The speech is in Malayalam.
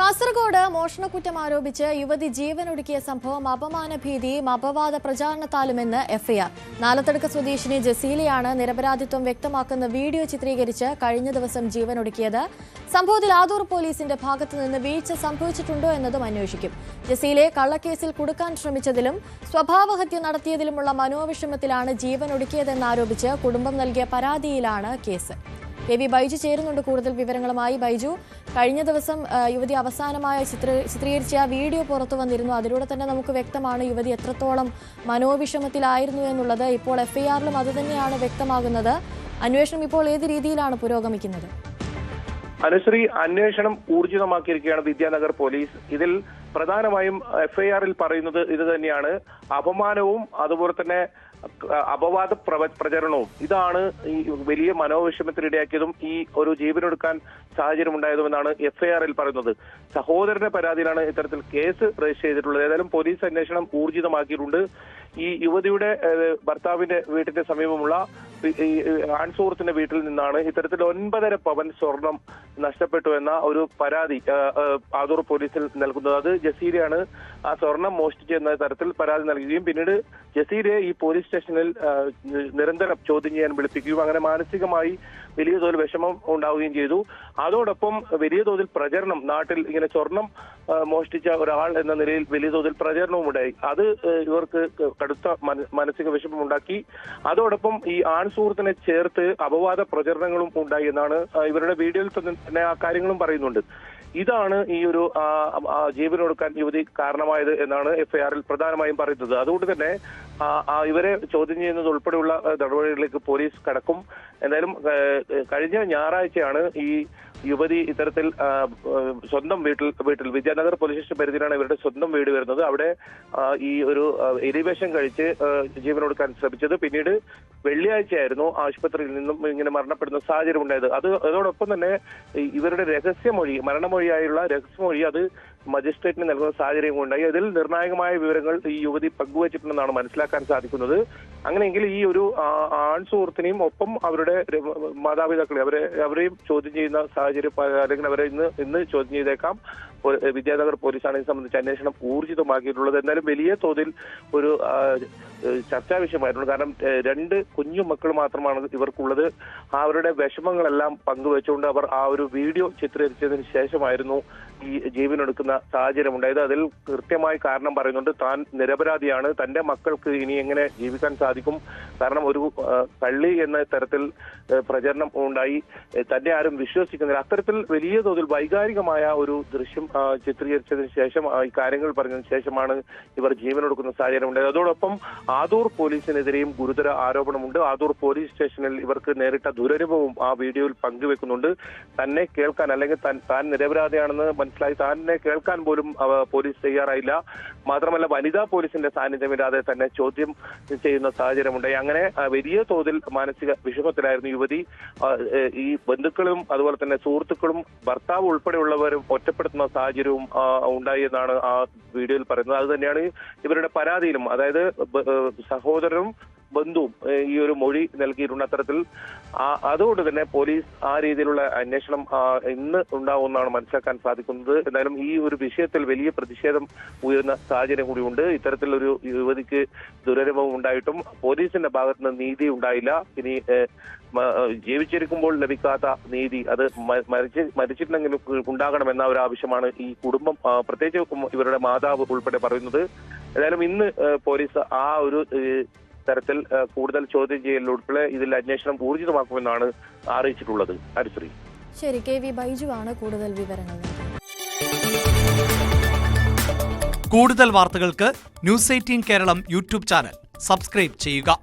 കാസർഗോഡ് മോഷണക്കുറ്റം ആരോപിച്ച് യുവതി ജീവനൊടുക്കിയ സംഭവം അപമാനഭീതിയും അപവാദ പ്രചാരണത്താലുമെന്ന് എഫ്ഐആർ. നാലത്തടുക്ക സ്വദേശിനി ജസീലയാണ് നിരപരാധിത്വം വ്യക്തമാക്കുന്ന വീഡിയോ ചിത്രീകരിച്ച് കഴിഞ്ഞ ദിവസം ജീവനൊടുക്കിയത്. സംഭവത്തിൽ ആദൂർ പോലീസിന്റെ ഭാഗത്തുനിന്ന് വീഴ്ച സംഭവിച്ചിട്ടുണ്ടോ എന്നതും അന്വേഷിക്കും. ജസീലയെ കള്ളക്കേസിൽ കുടുക്കാൻ ശ്രമിച്ചതിലും സ്വഭാവഹത്യ നടത്തിയതിലുമുള്ള മനോവിഷമത്തിലാണ് ജീവനൊടുക്കിയതെന്നാരോപിച്ച് കുടുംബം നൽകിയ പരാതിയിലാണ് കേസ്. കെ.വി. ബൈജു ചേരുന്നുണ്ട് കൂടുതൽ വിവരങ്ങളുമായി. ബൈജു, കഴിഞ്ഞ ദിവസം യുവതി അവസാനമായി ചിത്രീകരിച്ച ആ വീഡിയോ പുറത്തു വന്നിരുന്നു. അതിലൂടെ തന്നെ നമുക്ക് വ്യക്തമാണ് യുവതി എത്രത്തോളം മനോവിഷമത്തിലായിരുന്നു എന്നുള്ളത്. ഇപ്പോൾ എഫ്ഐആറിലും അതുതന്നെയാണ് വ്യക്തമാകുന്നത്. അന്വേഷണം ഇപ്പോൾ ഏത് രീതിയിലാണ് പുരോഗമിക്കുന്നത്? അനുശ്രീ, അന്വേഷണം ഊർജിതമാക്കിയിരിക്കുകയാണ് വിദ്യാനഗർ പോലീസ്. ഇതിൽ പ്രധാനമായും എഫ്ഐആറിൽ പറയുന്നത് ഇത് തന്നെയാണ്. അപമാനവും അതുപോലെ തന്നെ അപവാദ പ്രചരണവും ഇതാണ് ഈ വലിയ മനോവിഷമത്തിനിടയാക്കിയതും ഈ ഒരു ജീവനൊടുക്കാൻ സാഹചര്യമുണ്ടായതുമെന്നാണ് എഫ്ഐആറിൽ പറയുന്നത്. സഹോദരന്റെ പരാതിയിലാണ് ഇത്തരത്തിൽ കേസ് രജിസ്റ്റർ ചെയ്തിട്ടുള്ളത്. ഏതായാലും പോലീസ് അന്വേഷണം ഊർജിതമാക്കിയിട്ടുണ്ട്. ഈ യുവതിയുടെ ഭർത്താവിന്റെ വീട്ടിന്റെ സമീപമുള്ള ആൺസുഹൃത്തിന്റെ വീട്ടിൽ നിന്നാണ് ഇത്തരത്തിൽ 9.5 പവൻ സ്വർണം നഷ്ടപ്പെട്ടു എന്ന ഒരു പരാതി ആദൂർ പോലീസിൽ നൽകുന്നത്. അത് ജസീലയാണ് ആ സ്വർണം മോഷ്ടിച്ചെന്ന തരത്തിൽ പരാതി നൽകുകയും പിന്നീട് ജസീലയെ ഈ പോലീസ് സ്റ്റേഷനിൽ നിരന്തരം ചോദ്യം ചെയ്യാൻ വിളിപ്പിക്കുകയും അങ്ങനെ മാനസികമായി വലിയ തോതിൽ വിഷമം ഉണ്ടാവുകയും ചെയ്തു. അതോടൊപ്പം വലിയ തോതിൽ പ്രചരണം, നാട്ടിൽ ഇങ്ങനെ സ്വർണം മോഷ്ടിച്ച ഒരാൾ എന്ന നിലയിൽ വലിയ തോതിൽ പ്രചരണവും ഉണ്ടായി. അത് ഇവർക്ക് കടുത്ത മാനസിക വിഷമം ഉണ്ടാക്കി. അതോടൊപ്പം ഈ ആൺസുഹൃത്തിനെ ചേർത്ത് അപവാദ പ്രചരണങ്ങളും ഉണ്ടായി എന്നാണ് ഇവരുടെ വീഡിയോയിൽ തന്നെ ആ കാര്യങ്ങളും പറയുന്നുണ്ട്. ഇതാണ് ഈ ഒരു ജീവനൊടുക്കാൻ യുവതി കാരണമായത് എന്നാണ് എഫ്ഐആറിൽ പ്രധാനമായും പറയുന്നത്. അതുകൊണ്ട് തന്നെ ഇവരെ ചോദ്യം ചെയ്യുന്നത് ഉൾപ്പെടെയുള്ള നടപടികളിലേക്ക് പോലീസ് കടക്കും. എന്തായാലും കഴിഞ്ഞ ഞായറാഴ്ചയാണ് ഈ യുവതി ഇത്തരത്തിൽ സ്വന്തം വീട്ടിൽ വിദ്യാനഗർ പോലീസ് സ്റ്റേഷൻ പരിധിയിലാണ് ഇവരുടെ സ്വന്തം വീട് വരുന്നത്. അവിടെ ഈ ഒരു എലിവേഷം കഴിച്ച് ജീവനൊടുക്കാൻ ശ്രമിച്ചത്. പിന്നീട് വെള്ളിയാഴ്ചയായിരുന്നു ആശുപത്രിയിൽ നിന്നും ഇങ്ങനെ മരണപ്പെടുന്ന സാഹചര്യം ഉണ്ടായത്. അതോടൊപ്പം തന്നെ ഇവരുടെ മരണമൊഴിയായുള്ള രഹസ്യമൊഴി അത് മജിസ്ട്രേറ്റിന് നൽകുന്ന സാഹചര്യം ഉണ്ടായി. അതിൽ നിർണായകമായ വിവരങ്ങൾ ഈ യുവതി പങ്കുവച്ചിട്ടുണ്ടെന്നാണ് മനസ്സിലാക്കാൻ സാധിക്കുന്നത്. അങ്ങനെയെങ്കിൽ ഈ ഒരു ആൺസുഹൃത്തിനെയും ഒപ്പം അവരുടെ മാതാപിതാക്കളെ അവരെയും ചോദ്യം ചെയ്യുന്ന സാഹചര്യം, അല്ലെങ്കിൽ അവരെ ഇന്ന് ചോദ്യം ചെയ്തേക്കാം. വിദ്യാനഗർ പോലീസാണ് ഇത് സംബന്ധിച്ച് അന്വേഷണം ഊർജിതമാക്കിയിട്ടുള്ളത്. എന്നാലും വലിയ തോതിൽ ഒരു ചർച്ചാ വിഷയമായിരുന്നു. കാരണം 2 കുഞ്ഞു മക്കൾ മാത്രമാണ് ഇവർക്കുള്ളത്. അവരുടെ വിഷമങ്ങളെല്ലാം പങ്കുവെച്ചുകൊണ്ട് അവർ ആ ഒരു വീഡിയോ ചിത്രീകരിച്ചതിന് ശേഷമായിരുന്നു ഈ ജീവനൊടുക്കുന്ന സാഹചര്യം ഉണ്ടായത്. അതിൽ കൃത്യമായി കാരണം പറയുന്നുണ്ട്. താൻ നിരപരാധിയാണ്, തന്റെ മക്കൾക്ക് ഇനി എങ്ങനെ ജീവിക്കാൻ സാധിക്കും, കാരണം ഒരു കള്ളി എന്ന തരത്തിൽ പ്രചരണം ഉണ്ടായി, തന്നെ ആരും വിശ്വസിക്കുന്നില്ല. അത്തരത്തിൽ വലിയ തോതിൽ വൈകാരികമായ ഒരു ദൃശ്യം ചിത്രീകരിച്ചതിന് ശേഷം ഈ കാര്യങ്ങൾ പറഞ്ഞതിന് ശേഷമാണ് ഇവർ ജീവനൊടുക്കുന്ന സാഹചര്യം ഉണ്ടായത്. അതോടൊപ്പം ആദൂർ പോലീസിനെതിരെയും ഗുരുതര ആരോപണമുണ്ട്. ആദൂർ പോലീസ് സ്റ്റേഷനിൽ ഇവർക്ക് നേരിട്ട ദുരനുഭവം ആ വീഡിയോയിൽ പങ്കുവെക്കുന്നുണ്ട്. തന്നെ കേൾക്കാൻ, അല്ലെങ്കിൽ താൻ നിരപരാധിയാണെന്ന് മനസ്സിലായി തന്നെ കേൾക്കാൻ പോലും പോലീസ് തയ്യാറായില്ല. മാത്രമല്ല വനിതാ പോലീസിന്റെ സാന്നിധ്യമില്ലാതെ തന്നെ ചോദ്യം ചെയ്യുന്ന സാഹചര്യമുണ്ടായി. അങ്ങനെ വലിയ തോതിൽ മാനസിക വിഷമത്തിലായിരുന്നു യുവതി. ഈ ബന്ധുക്കളും അതുപോലെ തന്നെ സുഹൃത്തുക്കളും ഭർത്താവ് ഉൾപ്പെടെയുള്ളവരും ഒറ്റപ്പെടുത്തുന്ന സാഹചര്യവും ഉണ്ടായി എന്നാണ് ആ വീഡിയോയിൽ പറയുന്നത്. അത് തന്നെയാണ് ഇവരുടെ പരാതിയിലും. അതായത് സഹോദരനും ബന്ധുവും ഈ ഒരു മൊഴി നൽകിയിട്ടുണ്ട്. അത്തരത്തിൽ അതുകൊണ്ട് തന്നെ പോലീസ് ആ രീതിയിലുള്ള അന്വേഷണം ഇന്ന് ഉണ്ടാവുമെന്നാണ് മനസ്സിലാക്കാൻ സാധിക്കുന്നത്. എന്തായാലും ഈ ഒരു വിഷയത്തിൽ വലിയ പ്രതിഷേധം ഉയരുന്ന സാഹചര്യം കൂടിയുണ്ട്. ഇത്തരത്തിലൊരു യുവതിക്ക് ദുരനുഭവം ഉണ്ടായിട്ടും പോലീസിന്റെ ഭാഗത്തുനിന്ന് നീതി ഉണ്ടായില്ല. ഇനി ജീവിച്ചിരിക്കുമ്പോൾ ലഭിക്കാത്ത നീതി അത് മരിച്ചിട്ടുണ്ടെങ്കിലും ഉണ്ടാകണമെന്ന ഒരു ആവശ്യമാണ് ഈ കുടുംബം, പ്രത്യേകിച്ച് ഇവരുടെ മാതാവ് ഉൾപ്പെടെ പറയുന്നത്. ഏതായാലും ഇന്ന് പോലീസ് ആ ഒരു തരത്തിൽ കൂടുതൽ ചോദ്യം ചെയ്യലുൾപ്പെടെ ഇതിൽ അന്വേഷണം ഊർജിതമാക്കുമെന്നാണ് അറിയിച്ചിട്ടുള്ളത്. അനുശ്രീ, ശരി. കെ.വി. ബൈജു ആണ് കൂടുതൽ വിവരങ്ങൾ. കൂടുതൽ വാർത്തകൾക്ക് News 18 Keralam YouTube channel subscribe ചെയ്യുക.